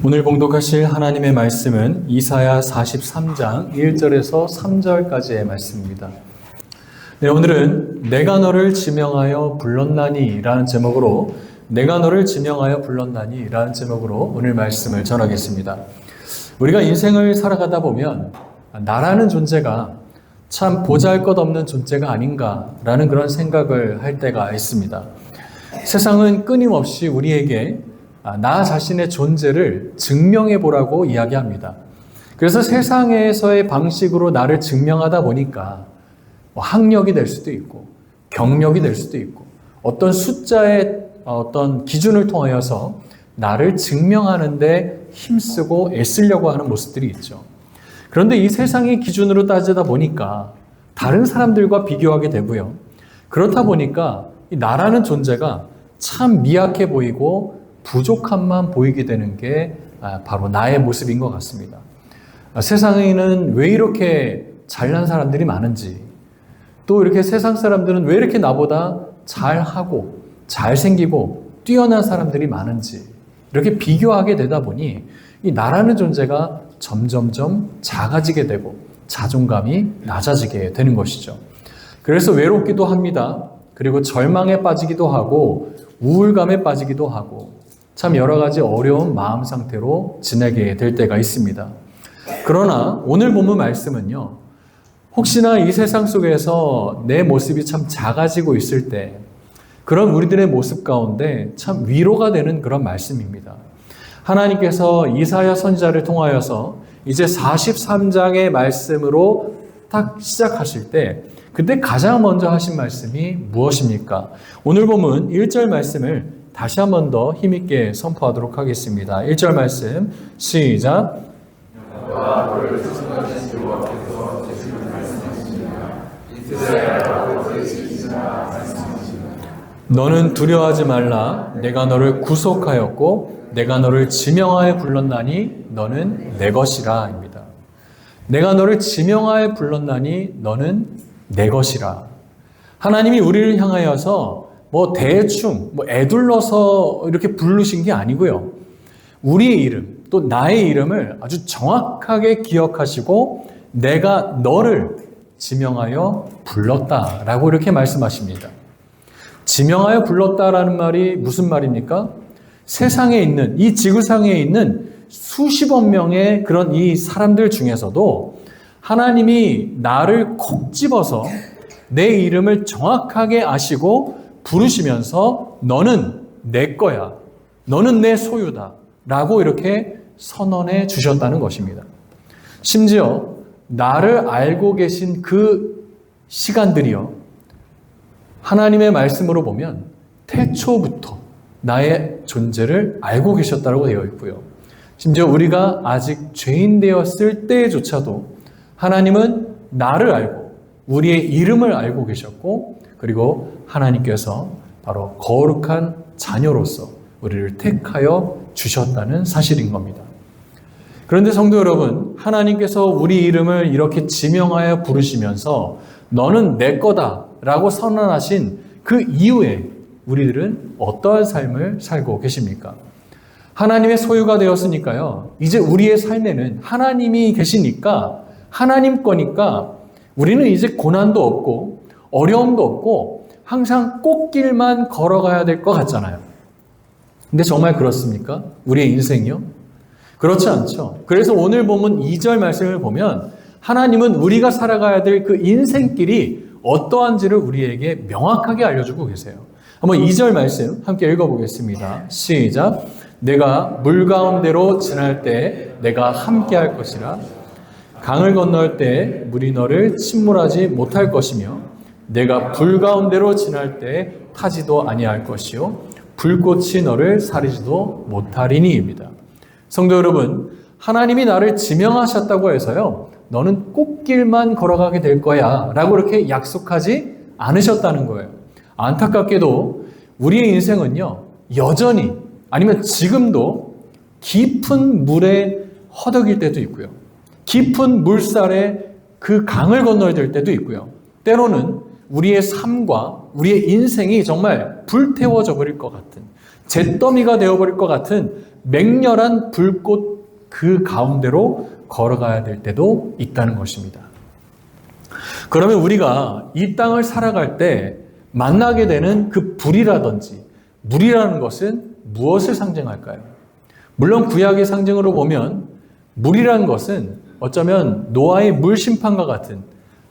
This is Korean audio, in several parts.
오늘 봉독하실 하나님의 말씀은 이사야 43장 1절에서 3절까지의 말씀입니다. 네, 오늘은 내가 너를 지명하여 불렀나니 라는 제목으로 내가 너를 지명하여 불렀나니 라는 제목으로 오늘 말씀을 전하겠습니다. 우리가 인생을 살아가다 보면 나라는 존재가 참 보잘것없는 존재가 아닌가라는 그런 생각을 할 때가 있습니다. 세상은 끊임없이 우리에게 나 자신의 존재를 증명해 보라고 이야기합니다. 그래서 세상에서의 방식으로 나를 증명하다 보니까 학력이 될 수도 있고 경력이 될 수도 있고 어떤 숫자의 어떤 기준을 통하여서 나를 증명하는 데 힘쓰고 애쓰려고 하는 모습들이 있죠. 그런데 이 세상의 기준으로 따지다 보니까 다른 사람들과 비교하게 되고요. 그렇다 보니까 이 나라는 존재가 참 미약해 보이고 부족함만 보이게 되는 게 바로 나의 모습인 것 같습니다. 세상에는 왜 이렇게 잘난 사람들이 많은지, 또 이렇게 세상 사람들은 왜 이렇게 나보다 잘하고 잘생기고 뛰어난 사람들이 많은지 이렇게 비교하게 되다 보니 이 나라는 존재가 점점점 작아지게 되고 자존감이 낮아지게 되는 것이죠. 그래서 외롭기도 합니다. 그리고 절망에 빠지기도 하고 우울감에 빠지기도 하고 참 여러 가지 어려운 마음 상태로 지내게 될 때가 있습니다. 그러나 오늘 본문 말씀은요, 혹시나 이 세상 속에서 내 모습이 참 작아지고 있을 때 그런 우리들의 모습 가운데 참 위로가 되는 그런 말씀입니다. 하나님께서 이사야 선지자를 통하여서 이제 43장의 말씀으로 딱 시작하실 때 그때 가장 먼저 하신 말씀이 무엇입니까? 오늘 본문 1절 말씀을 다시 한 번 더 힘있게 선포하도록 하겠습니다. 1절 말씀 시작. 너는 두려워하지 말라. 내가 너를 구속하였고 내가 너를 지명하여 불렀나니 너는 내 것이라 입니다. 내가 너를 지명하여 불렀나니 너는 내 것이라. 하나님이 우리를 향하여서 대충 애둘러서 이렇게 부르신 게 아니고요. 우리의 이름, 또 나의 이름을 아주 정확하게 기억하시고 내가 너를 지명하여 불렀다라고 이렇게 말씀하십니다. 지명하여 불렀다라는 말이 무슨 말입니까? 세상에 있는, 이 지구상에 있는 수십억 명의 그런 이 사람들 중에서도 하나님이 나를 콕 집어서 내 이름을 정확하게 아시고 부르시면서 너는 내 거야, 너는 내 소유다 라고 이렇게 선언해 주셨다는 것입니다. 심지어 나를 알고 계신 그 시간들이요, 하나님의 말씀으로 보면 태초부터 나의 존재를 알고 계셨다고 되어 있고요. 심지어 우리가 아직 죄인 되었을 때조차도 하나님은 나를 알고 우리의 이름을 알고 계셨고, 그리고 하나님께서 바로 거룩한 자녀로서 우리를 택하여 주셨다는 사실인 겁니다. 그런데 성도 여러분, 하나님께서 우리 이름을 이렇게 지명하여 부르시면서 너는 내 거다 라고 선언하신 그 이후에 우리들은 어떠한 삶을 살고 계십니까? 하나님의 소유가 되었으니까요, 이제 우리의 삶에는 하나님이 계시니까, 하나님 거니까 우리는 이제 고난도 없고 어려움도 없고 항상 꽃길만 걸어가야 될 것 같잖아요. 근데 정말 그렇습니까? 우리의 인생이요? 그렇지 않죠. 그래서 오늘 본문 2절 말씀을 보면 하나님은 우리가 살아가야 될 그 인생길이 어떠한지를 우리에게 명확하게 알려주고 계세요. 한번 2절 말씀 함께 읽어보겠습니다. 시작. 내가 물 가운데로 지날 때 내가 함께 할 것이라. 강을 건널 때 물이 너를 침몰하지 못할 것이며 내가 불 가운데로 지날 때 타지도 아니할 것이요 불꽃이 너를 사리지도 못하리니입니다. 성도 여러분, 하나님이 나를 지명하셨다고 해서요, 너는 꽃길만 걸어가게 될 거야 라고 이렇게 약속하지 않으셨다는 거예요. 안타깝게도 우리의 인생은요, 여전히 아니면 지금도 깊은 물에 허덕일 때도 있고요, 깊은 물살에 그 강을 건너야 될 때도 있고요, 때로는 우리의 삶과 우리의 인생이 정말 불태워져 버릴 것 같은, 잿더미가 되어버릴 것 같은 맹렬한 불꽃 그 가운데로 걸어가야 될 때도 있다는 것입니다. 그러면 우리가 이 땅을 살아갈 때 만나게 되는 그 불이라든지 물이라는 것은 무엇을 상징할까요? 물론 구약의 상징으로 보면 물이라는 것은 어쩌면 노아의 물 심판과 같은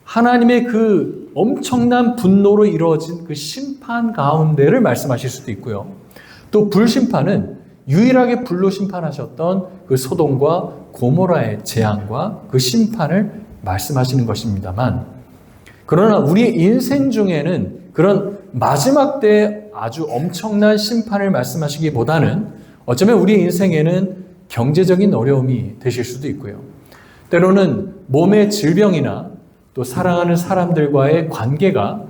하나님의 그 엄청난 분노로 이루어진 그 심판 가운데를 말씀하실 수도 있고요. 또 불심판은 유일하게 불로 심판하셨던 그 소돔과 고모라의 재앙과 그 심판을 말씀하시는 것입니다만, 그러나 우리의 인생 중에는 그런 마지막 때 아주 엄청난 심판을 말씀하시기보다는 어쩌면 우리 인생에는 경제적인 어려움이 되실 수도 있고요. 때로는 몸의 질병이나 또 사랑하는 사람들과의 관계가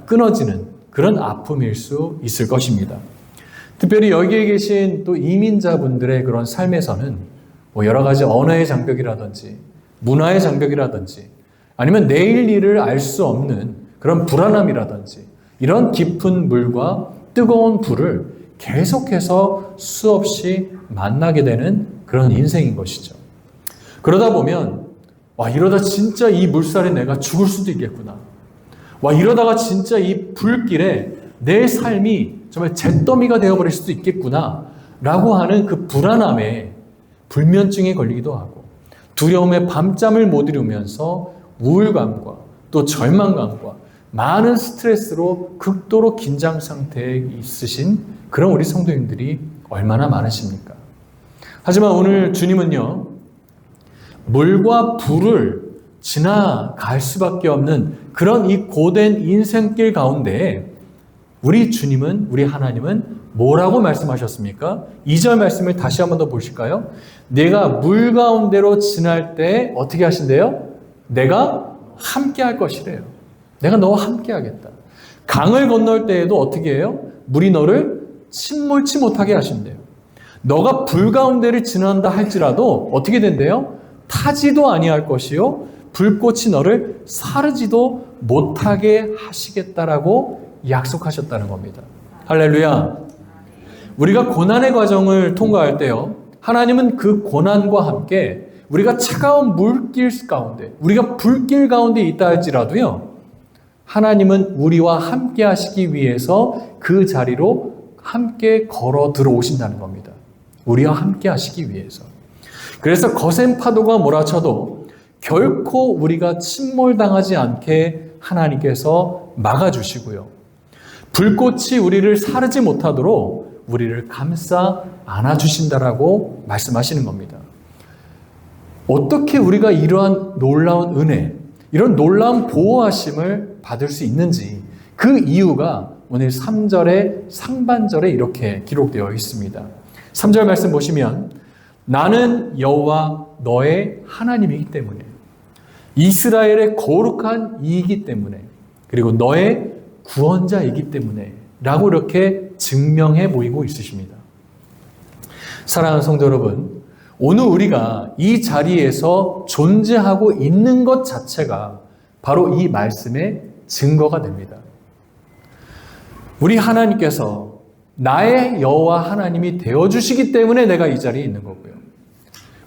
끊어지는 그런 아픔일 수 있을 것입니다. 특별히 여기에 계신 또 이민자분들의 그런 삶에서는 뭐 여러 가지 언어의 장벽이라든지 문화의 장벽이라든지 아니면 내일 일을 알 수 없는 그런 불안함이라든지 이런 깊은 물과 뜨거운 불을 계속해서 수없이 만나게 되는 그런 인생인 것이죠. 그러다 보면 와, 이러다 진짜 이 물살에 내가 죽을 수도 있겠구나. 와, 이러다가 진짜 이 불길에 내 삶이 정말 잿더미가 되어버릴 수도 있겠구나 라고 하는 그 불안함에 불면증에 걸리기도 하고 두려움에 밤잠을 못 이루면서 우울감과 또 절망감과 많은 스트레스로 극도로 긴장 상태에 있으신 그런 우리 성도님들이 얼마나 많으십니까? 하지만 오늘 주님은요, 물과 불을 지나갈 수밖에 없는 그런 이 고된 인생길 가운데 우리 주님은, 우리 하나님은 뭐라고 말씀하셨습니까? 2절 말씀을 다시 한번 더 보실까요? 내가 물 가운데로 지날 때 어떻게 하신대요? 내가 함께 할 것이래요. 내가 너와 함께 하겠다. 강을 건널 때에도 어떻게 해요? 물이 너를 침몰치 못하게 하신대요. 너가 불 가운데를 지난다 할지라도 어떻게 된대요? 타지도 아니할 것이요 불꽃이 너를 사르지도 못하게 하시겠다라고 약속하셨다는 겁니다. 할렐루야. 우리가 고난의 과정을 통과할 때요, 하나님은 그 고난과 함께 우리가 차가운 물길 가운데, 우리가 불길 가운데 있다 할지라도요, 하나님은 우리와 함께 하시기 위해서 그 자리로 함께 걸어 들어오신다는 겁니다. 우리와 함께 하시기 위해서. 그래서 거센 파도가 몰아쳐도 결코 우리가 침몰당하지 않게 하나님께서 막아주시고요. 불꽃이 우리를 사르지 못하도록 우리를 감싸 안아주신다라고 말씀하시는 겁니다. 어떻게 우리가 이러한 놀라운 은혜, 이런 놀라운 보호하심을 받을 수 있는지 그 이유가 오늘 3절의 상반절에 이렇게 기록되어 있습니다. 3절 말씀 보시면 나는 여호와 너의 하나님이기 때문에 이스라엘의 거룩한 이이기 때문에 그리고 너의 구원자이기 때문에 라고 이렇게 증명해 보이고 있으십니다. 사랑하는 성도 여러분, 오늘 우리가 이 자리에서 존재하고 있는 것 자체가 바로 이 말씀의 증거가 됩니다. 우리 하나님께서 나의 여호와 하나님이 되어주시기 때문에 내가 이 자리에 있는 거고요.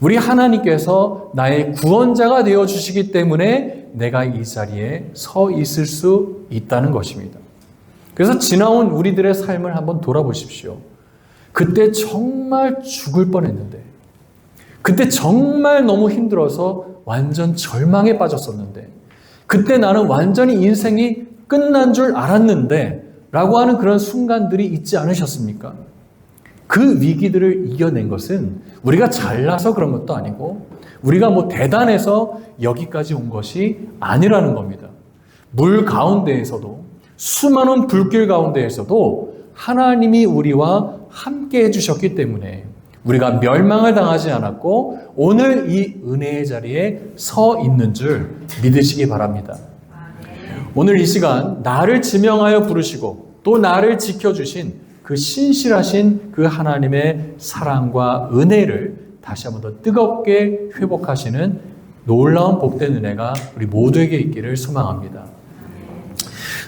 우리 하나님께서 나의 구원자가 되어주시기 때문에 내가 이 자리에 서 있을 수 있다는 것입니다. 그래서 지나온 우리들의 삶을 한번 돌아보십시오. 그때 정말 죽을 뻔했는데, 그때 정말 너무 힘들어서 완전 절망에 빠졌었는데, 그때 나는 완전히 인생이 끝난 줄 알았는데 라고 하는 그런 순간들이 있지 않으셨습니까? 그 위기들을 이겨낸 것은 우리가 잘나서 그런 것도 아니고 우리가 뭐 대단해서 여기까지 온 것이 아니라는 겁니다. 물 가운데에서도 수많은 불길 가운데에서도 하나님이 우리와 함께 해주셨기 때문에 우리가 멸망을 당하지 않았고 오늘 이 은혜의 자리에 서 있는 줄 믿으시기 바랍니다. 오늘 이 시간 나를 지명하여 부르시고 또 나를 지켜주신 그 신실하신 그 하나님의 사랑과 은혜를 다시 한번 더 뜨겁게 회복하시는 놀라운 복된 은혜가 우리 모두에게 있기를 소망합니다.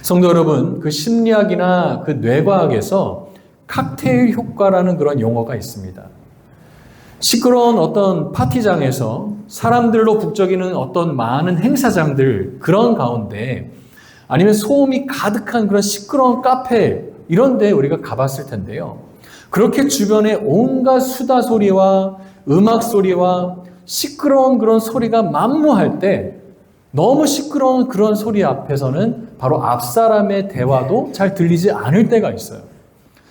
성도 여러분, 그 심리학이나 그 뇌과학에서 칵테일 효과라는 그런 용어가 있습니다. 시끄러운 어떤 파티장에서 사람들로 북적이는 어떤 많은 행사장들, 그런 가운데 아니면 소음이 가득한 그런 시끄러운 카페, 이런 데 우리가 가봤을 텐데요. 그렇게 주변에 온갖 수다 소리와 음악 소리와 시끄러운 그런 소리가 만무할 때 너무 시끄러운 그런 소리 앞에서는 바로 앞 사람의 대화도 잘 들리지 않을 때가 있어요.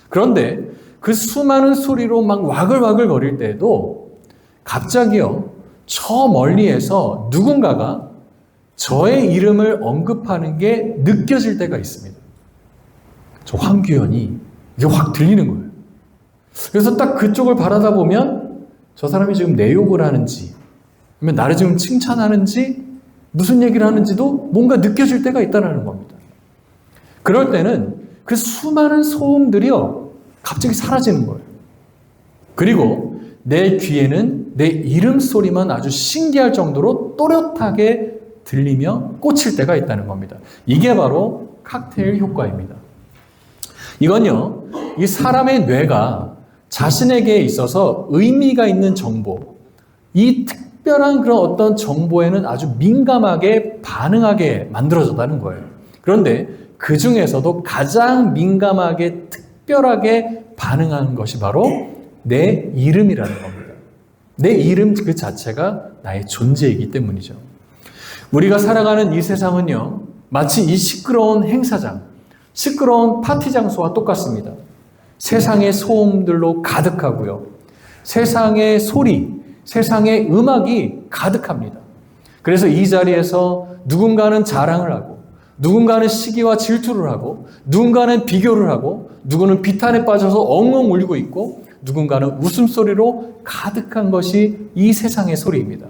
그런데 그 수많은 소리로 막 와글와글 거릴 때에도 갑자기요, 저 멀리에서 누군가가 저의 이름을 언급하는 게 느껴질 때가 있습니다. 저 황규현이 이게 확 들리는 거예요. 그래서 딱 그쪽을 바라다 보면 저 사람이 지금 내 욕을 하는지, 아니면 나를 지금 칭찬하는지, 무슨 얘기를 하는지도 뭔가 느껴질 때가 있다는 겁니다. 그럴 때는 그 수많은 소음들이요, 갑자기 사라지는 거예요. 그리고 내 귀에는 내 이름 소리만 아주 신기할 정도로 또렷하게 들리며 꽂힐 때가 있다는 겁니다. 이게 바로 칵테일 효과입니다. 이건요, 이 사람의 뇌가 자신에게 있어서 의미가 있는 정보, 이 특별한 그런 어떤 정보에는 아주 민감하게 반응하게 만들어졌다는 거예요. 그런데 그 중에서도 가장 민감하게 특별하게 반응하는 것이 바로 내 이름이라는 겁니다. 내 이름 그 자체가 나의 존재이기 때문이죠. 우리가 살아가는 이 세상은요, 마치 이 시끄러운 행사장, 시끄러운 파티 장소와 똑같습니다. 세상의 소음들로 가득하고요. 세상의 소리, 세상의 음악이 가득합니다. 그래서 이 자리에서 누군가는 자랑을 하고, 누군가는 시기와 질투를 하고, 누군가는 비교를 하고, 누구는 비탄에 빠져서 엉엉 울고 있고, 누군가는 웃음소리로 가득한 것이 이 세상의 소리입니다.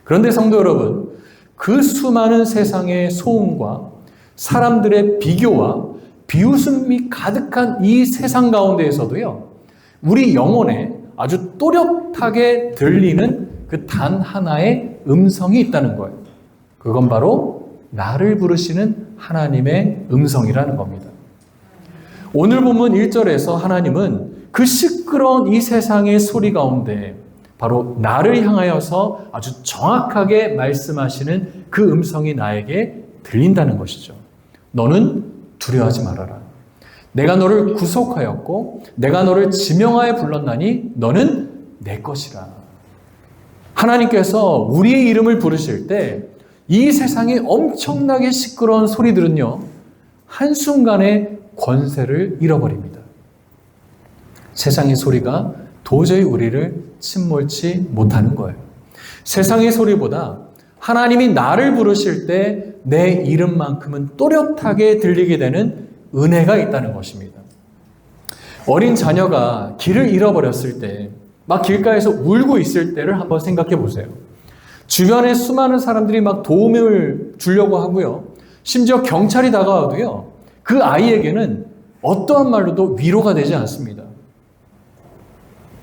그런데 성도 여러분, 그 수많은 세상의 소음과 사람들의 비교와 비웃음이 가득한 이 세상 가운데에서도요, 우리 영혼에 아주 또렷하게 들리는 그 단 하나의 음성이 있다는 거예요. 그건 바로 나를 부르시는 하나님의 음성이라는 겁니다. 오늘 본문 1절에서 하나님은 그 시끄러운 이 세상의 소리 가운데 바로 나를 향하여서 아주 정확하게 말씀하시는 그 음성이 나에게 들린다는 것이죠. 너는 두려워하지 말아라. 내가 너를 구속하였고 내가 너를 지명하여 불렀나니 너는 내 것이라. 하나님께서 우리의 이름을 부르실 때 이 세상의 엄청나게 시끄러운 소리들은요, 한순간에 권세를 잃어버립니다. 세상의 소리가 도저히 우리를 침몰치 못하는 거예요. 세상의 소리보다 하나님이 나를 부르실 때 내 이름만큼은 또렷하게 들리게 되는 은혜가 있다는 것입니다. 어린 자녀가 길을 잃어버렸을 때, 막 길가에서 울고 있을 때를 한번 생각해 보세요. 주변에 수많은 사람들이 막 도움을 주려고 하고요. 심지어 경찰이 다가와도요, 그 아이에게는 어떠한 말로도 위로가 되지 않습니다.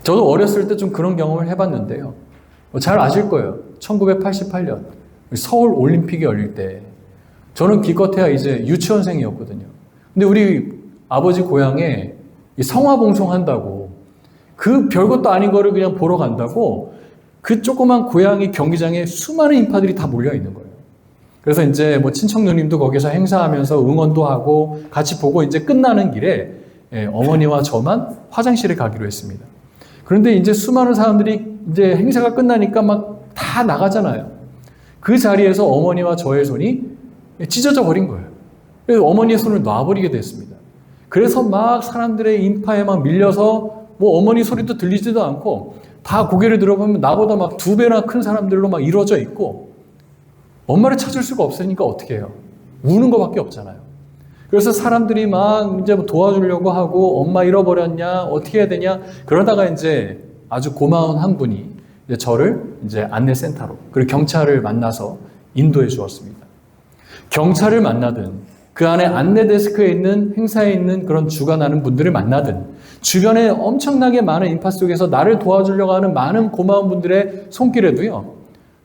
저도 어렸을 때 좀 그런 경험을 해봤는데요. 잘 아실 거예요. 1988년 서울 올림픽이 열릴 때 저는 기껏해야 이제 유치원생이었거든요. 근데 우리 아버지 고향에 성화봉송한다고 그 별것도 아닌 거를 그냥 보러 간다고 그 조그만 고양이 경기장에 수많은 인파들이 다 몰려 있는 거예요. 그래서 이제 뭐 친척 누님도 거기서 행사하면서 응원도 하고 같이 보고 이제 끝나는 길에 어머니와 저만 화장실에 가기로 했습니다. 그런데 이제 수많은 사람들이 이제 행사가 끝나니까 막 다 나가잖아요. 그 자리에서 어머니와 저의 손이 찢어져 버린 거예요. 그래서 어머니의 손을 놔버리게 됐습니다. 그래서 막 사람들의 인파에 막 밀려서 뭐 어머니 소리도 들리지도 않고 다 고개를 들어보면 나보다 막 2배나 큰 사람들로 막 이루어져 있고 엄마를 찾을 수가 없으니까 어떻게 해요? 우는 것밖에 없잖아요. 그래서 사람들이 막 이제 도와주려고 하고 엄마 잃어버렸냐? 어떻게 해야 되냐? 그러다가 이제 아주 고마운 한 분이 이제 저를 이제 안내센터로 그리고 경찰을 만나서 인도해 주었습니다. 경찰을 만나든 그 안에 안내 데스크에 있는 행사에 있는 그런 주관하는 분들을 만나든 주변에 엄청나게 많은 인파 속에서 나를 도와주려고 하는 많은 고마운 분들의 손길에도요,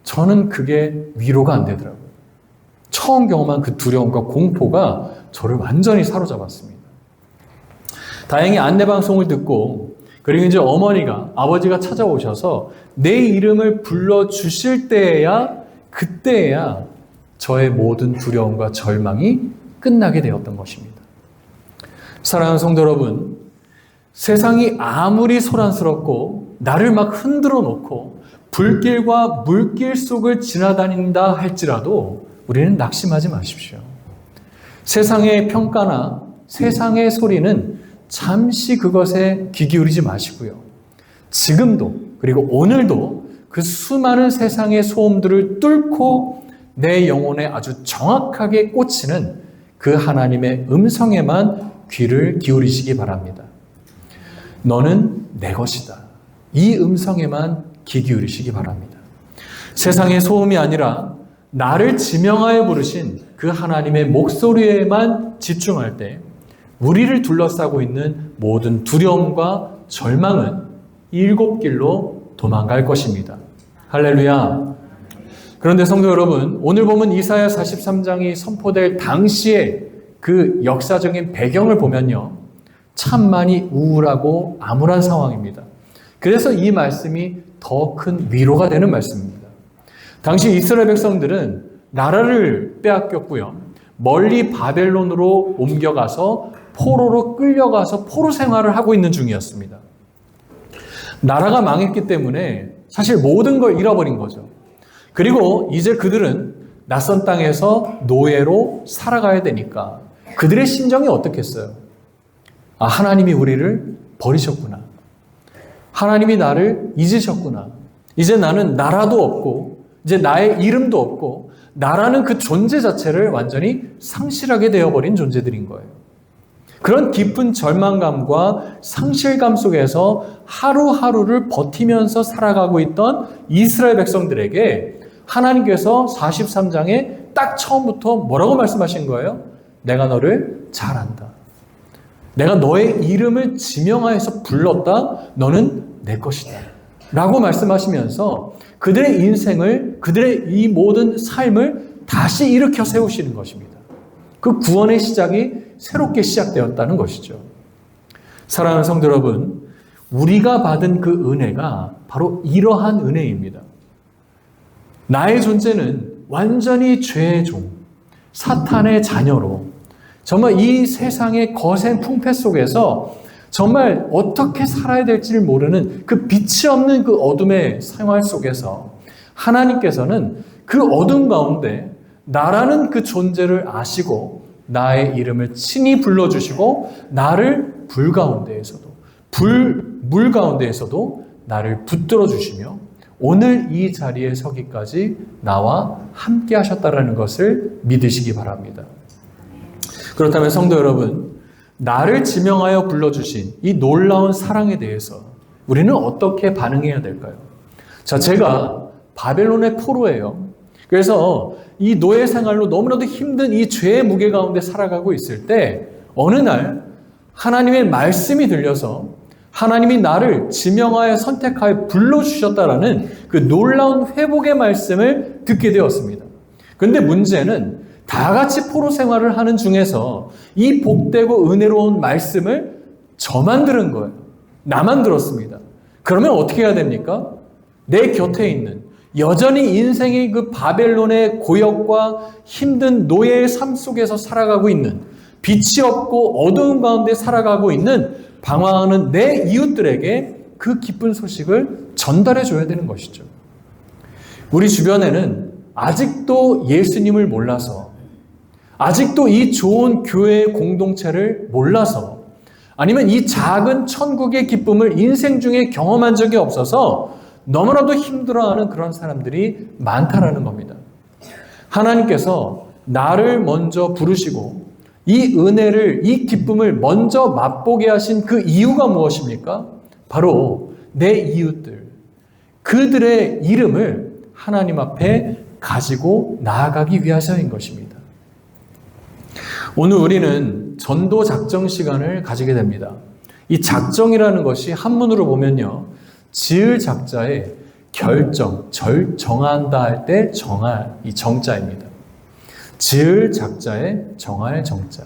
저는 그게 위로가 안 되더라고요. 처음 경험한 그 두려움과 공포가 저를 완전히 사로잡았습니다. 다행히 안내 방송을 듣고 그리고 이제 어머니가, 아버지가 찾아오셔서 내 이름을 불러주실 때에야, 그때에야 저의 모든 두려움과 절망이 끝나게 되었던 것입니다. 사랑하는 성도 여러분, 세상이 아무리 소란스럽고 나를 막 흔들어 놓고 불길과 물길 속을 지나다닌다 할지라도 우리는 낙심하지 마십시오. 세상의 평가나 세상의 소리는 잠시 그것에 귀 기울이지 마시고요. 지금도 그리고 오늘도 그 수많은 세상의 소음들을 뚫고 내 영혼에 아주 정확하게 꽂히는 그 하나님의 음성에만 귀를 기울이시기 바랍니다. 너는 내 것이다. 이 음성에만 귀 기울이시기 바랍니다. 세상의 소음이 아니라 나를 지명하여 부르신 그 하나님의 목소리에만 집중할 때 우리를 둘러싸고 있는 모든 두려움과 절망은 일곱 길로 도망갈 것입니다. 할렐루야. 그런데 성도 여러분, 오늘 보면 이사야 43장이 선포될 당시의 그 역사적인 배경을 보면요, 참 많이 우울하고 암울한 상황입니다. 그래서 이 말씀이 더 큰 위로가 되는 말씀입니다. 당시 이스라엘 백성들은 나라를 빼앗겼고요, 멀리 바벨론으로 옮겨가서 포로로 끌려가서 포로 생활을 하고 있는 중이었습니다. 나라가 망했기 때문에 사실 모든 걸 잃어버린 거죠. 그리고 이제 그들은 낯선 땅에서 노예로 살아가야 되니까 그들의 심정이 어떻겠어요? 아, 하나님이 우리를 버리셨구나. 하나님이 나를 잊으셨구나. 이제 나는 나라도 없고 이제 나의 이름도 없고 나라는 그 존재 자체를 완전히 상실하게 되어버린 존재들인 거예요. 그런 깊은 절망감과 상실감 속에서 하루하루를 버티면서 살아가고 있던 이스라엘 백성들에게 하나님께서 43장에 딱 처음부터 뭐라고 말씀하신 거예요? 내가 너를 잘 안다. 내가 너의 이름을 지명하여서 불렀다. 너는 내 것이다. 라고 말씀하시면서 그들의 인생을, 그들의 이 모든 삶을 다시 일으켜 세우시는 것입니다. 그 구원의 시작이 새롭게 시작되었다는 것이죠. 사랑하는 성도 여러분, 우리가 받은 그 은혜가 바로 이러한 은혜입니다. 나의 존재는 완전히 죄의 종, 사탄의 자녀로 정말 이 세상의 거센 풍패 속에서 정말 어떻게 살아야 될지를 모르는 그 빛이 없는 그 어둠의 생활 속에서 하나님께서는 그 어둠 가운데 나라는 그 존재를 아시고 나의 이름을 친히 불러주시고 나를 불 가운데에서도 물 가운데에서도 나를 붙들어 주시며 오늘 이 자리에 서기까지 나와 함께 하셨다라는 것을 믿으시기 바랍니다. 그렇다면 성도 여러분, 나를 지명하여 불러주신 이 놀라운 사랑에 대해서 우리는 어떻게 반응해야 될까요? 자, 제가 바벨론의 포로예요. 그래서 이 노예 생활로 너무나도 힘든 이 죄의 무게 가운데 살아가고 있을 때 어느 날 하나님의 말씀이 들려서 하나님이 나를 지명하여 선택하여 불러주셨다라는 그 놀라운 회복의 말씀을 듣게 되었습니다. 그런데 문제는 다 같이 포로 생활을 하는 중에서 이 복되고 은혜로운 말씀을 저만 들은 거예요. 나만 들었습니다. 그러면 어떻게 해야 됩니까? 내 곁에 있는 여전히 인생의 그 바벨론의 고역과 힘든 노예의 삶 속에서 살아가고 있는 빛이 없고 어두운 가운데 살아가고 있는 방황하는 내 이웃들에게 그 기쁜 소식을 전달해 줘야 되는 것이죠. 우리 주변에는 아직도 예수님을 몰라서 아직도 이 좋은 교회의 공동체를 몰라서 아니면 이 작은 천국의 기쁨을 인생 중에 경험한 적이 없어서 너무나도 힘들어하는 그런 사람들이 많다라는 겁니다. 하나님께서 나를 먼저 부르시고 이 은혜를, 이 기쁨을 먼저 맛보게 하신 그 이유가 무엇입니까? 바로 내 이웃들, 그들의 이름을 하나님 앞에 가지고 나아가기 위해서인 것입니다. 오늘 우리는 전도 작정 시간을 가지게 됩니다. 이 작정이라는 것이 한문으로 보면요, 지을 작자의 결정, 정한다 할 때 정할, 이 정자입니다. 지을 작자의 정할 정자.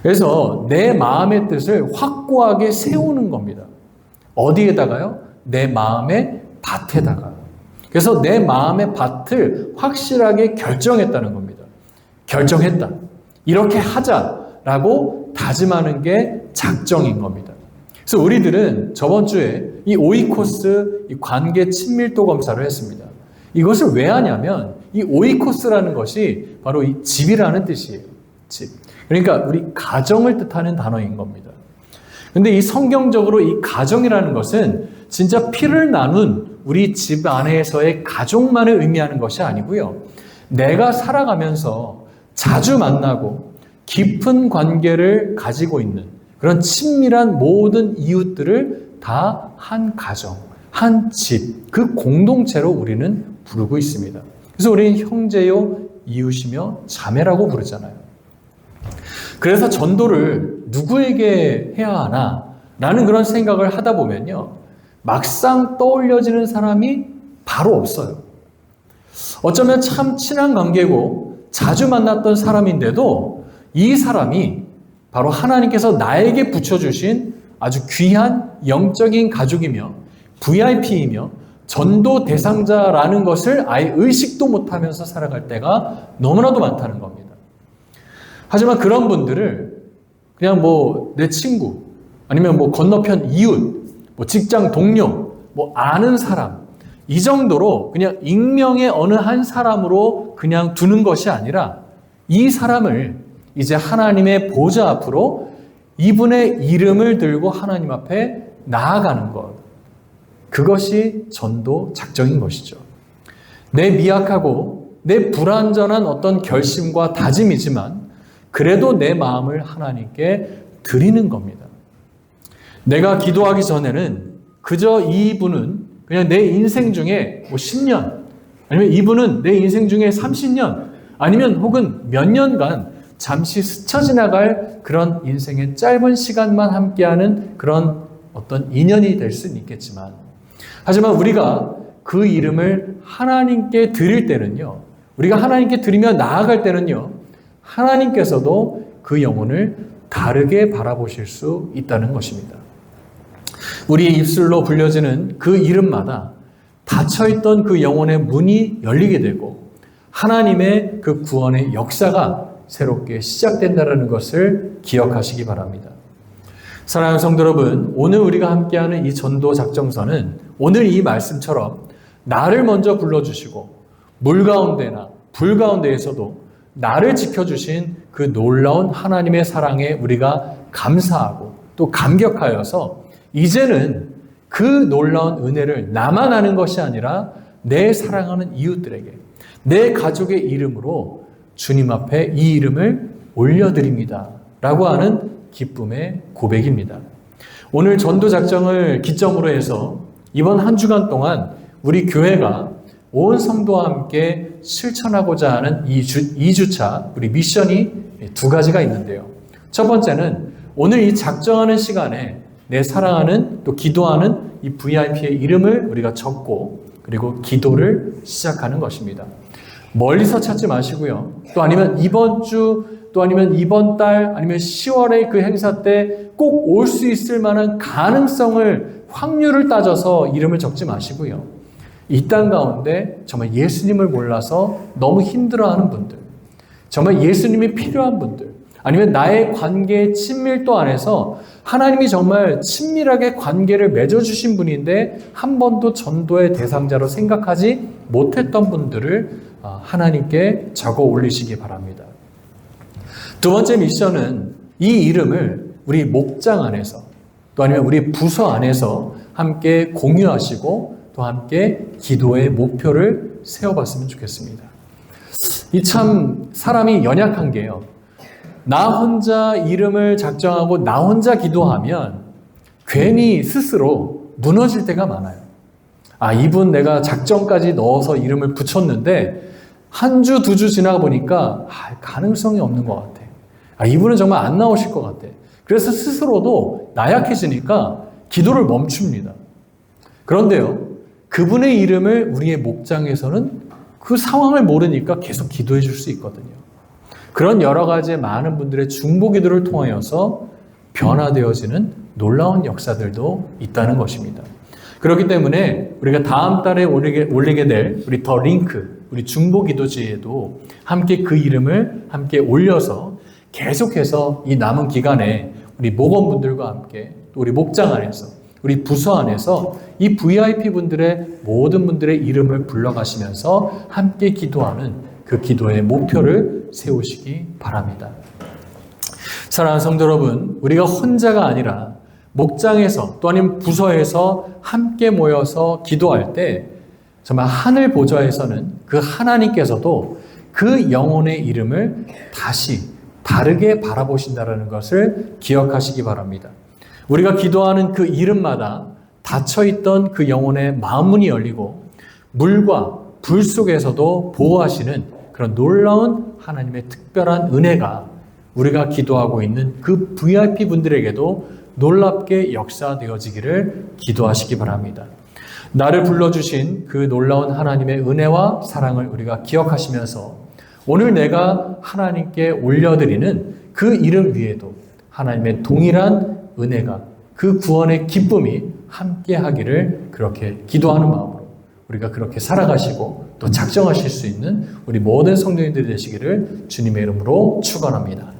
그래서 내 마음의 뜻을 확고하게 세우는 겁니다. 어디에다가요? 내 마음의 밭에다가. 그래서 내 마음의 밭을 확실하게 결정했다는 겁니다. 결정했다. 이렇게 하자라고 다짐하는 게 작정인 겁니다. 그래서 우리들은 저번 주에 이 오이코스 이 관계 친밀도 검사를 했습니다. 이것을 왜 하냐면 이 오이코스라는 것이 바로 이 집이라는 뜻이에요. 집. 그러니까 우리 가정을 뜻하는 단어인 겁니다. 근데 이 성경적으로 이 가정이라는 것은 진짜 피를 나눈 우리 집 안에서의 가족만을 의미하는 것이 아니고요. 내가 살아가면서 자주 만나고 깊은 관계를 가지고 있는 그런 친밀한 모든 이웃들을 다 한 가정, 한 집, 그 공동체로 우리는 부르고 있습니다. 그래서 우리는 형제요, 이웃이며 자매라고 부르잖아요. 그래서 전도를 누구에게 해야 하나? 라는 그런 생각을 하다 보면요. 막상 떠올려지는 사람이 바로 없어요. 어쩌면 참 친한 관계고 자주 만났던 사람인데도 이 사람이 바로 하나님께서 나에게 붙여주신 아주 귀한 영적인 가족이며 VIP이며 전도 대상자라는 것을 아예 의식도 못하면서 살아갈 때가 너무나도 많다는 겁니다. 하지만 그런 분들을 그냥 뭐 내 친구 아니면 뭐 건너편 이웃, 뭐 직장 동료, 뭐 아는 사람 이 정도로 그냥 익명의 어느 한 사람으로 그냥 두는 것이 아니라 이 사람을 이제 하나님의 보좌 앞으로 이분의 이름을 들고 하나님 앞에 나아가는 것. 그것이 전도 작정인 것이죠. 내 미약하고 내 불완전한 어떤 결심과 다짐이지만 그래도 내 마음을 하나님께 드리는 겁니다. 내가 기도하기 전에는 그저 이분은 그냥 내 인생 중에 뭐 10년 아니면 이분은 내 인생 중에 30년 아니면 혹은 몇 년간 잠시 스쳐 지나갈 그런 인생의 짧은 시간만 함께하는 그런 어떤 인연이 될 수는 있겠지만 하지만 우리가 그 이름을 하나님께 드릴 때는요. 우리가 하나님께 드리며 나아갈 때는요. 하나님께서도 그 영혼을 다르게 바라보실 수 있다는 것입니다. 우리의 입술로 불려지는 그 이름마다 닫혀있던 그 영혼의 문이 열리게 되고 하나님의 그 구원의 역사가 새롭게 시작된다는 것을 기억하시기 바랍니다. 사랑하는 성도 여러분, 오늘 우리가 함께하는 이 전도 작정서는 오늘 이 말씀처럼 나를 먼저 불러주시고 물 가운데나 불 가운데에서도 나를 지켜주신 그 놀라운 하나님의 사랑에 우리가 감사하고 또 감격하여서 이제는 그 놀라운 은혜를 나만 아는 것이 아니라 내 사랑하는 이웃들에게 내 가족의 이름으로 주님 앞에 이 이름을 올려드립니다. 라고 하는 기쁨의 고백입니다. 오늘 전도 작정을 기점으로 해서 이번 한 주간 동안 우리 교회가 온 성도와 함께 실천하고자 하는 2주차 우리 미션이 두 가지가 있는데요. 첫 번째는 오늘 이 작정하는 시간에 내 사랑하는 또 기도하는 이 VIP의 이름을 우리가 적고 그리고 기도를 시작하는 것입니다. 멀리서 찾지 마시고요. 또 아니면 이번 주, 또 아니면 이번 달, 아니면 10월의 그 행사 때 꼭 올 수 있을 만한 가능성을, 확률을 따져서 이름을 적지 마시고요. 이 땅 가운데 정말 예수님을 몰라서 너무 힘들어하는 분들, 정말 예수님이 필요한 분들, 아니면 나의 관계의 친밀도 안에서 하나님이 정말 친밀하게 관계를 맺어주신 분인데 한 번도 전도의 대상자로 생각하지 못했던 분들을 하나님께 적어 올리시기 바랍니다. 두 번째 미션은 이 이름을 우리 목장 안에서 또 아니면 우리 부서 안에서 함께 공유하시고 또 함께 기도의 목표를 세워봤으면 좋겠습니다. 이 참 사람이 연약한 게요. 나 혼자 이름을 작정하고 나 혼자 기도하면 괜히 스스로 무너질 때가 많아요. 아, 이분 내가 작정까지 넣어서 이름을 붙였는데 한 주, 두 주 지나가 보니까 가능성이 없는 것 같아. 아, 이분은 정말 안 나오실 것 같아. 그래서 스스로도 나약해지니까 기도를 멈춥니다. 그런데요, 그분의 이름을 우리의 목장에서는 그 상황을 모르니까 계속 기도해 줄 수 있거든요. 그런 여러 가지 많은 분들의 중보 기도를 통하여서 변화되어지는 놀라운 역사들도 있다는 것입니다. 그렇기 때문에 우리가 다음 달에 올리게 될 우리 더 링크, 우리 중보 기도지에도 함께 그 이름을 함께 올려서 계속해서 이 남은 기간에 우리 목원분들과 함께 또 우리 목장 안에서 우리 부서 안에서 이 VIP 분들의 모든 분들의 이름을 불러가시면서 함께 기도하는 그 기도의 목표를 세우시기 바랍니다. 사랑하는 성도 여러분, 우리가 혼자가 아니라 목장에서 또 아니면 부서에서 함께 모여서 기도할 때 정말 하늘 보좌에서는 그 하나님께서도 그 영혼의 이름을 다시 다르게 바라보신다는 것을 기억하시기 바랍니다. 우리가 기도하는 그 이름마다 닫혀있던 그 영혼의 마음문이 열리고 물과 불 속에서도 보호하시는 그런 놀라운 하나님의 특별한 은혜가 우리가 기도하고 있는 그 VIP 분들에게도 놀랍게 역사되어지기를 기도하시기 바랍니다. 나를 불러주신 그 놀라운 하나님의 은혜와 사랑을 우리가 기억하시면서 오늘 내가 하나님께 올려드리는 그 이름 위에도 하나님의 동일한 은혜가 그 구원의 기쁨이 함께 하기를 그렇게 기도하는 마음으로 우리가 그렇게 살아가시고 또 작정하실 수 있는 우리 모든 성도님들이 되시기를 주님의 이름으로 축원합니다.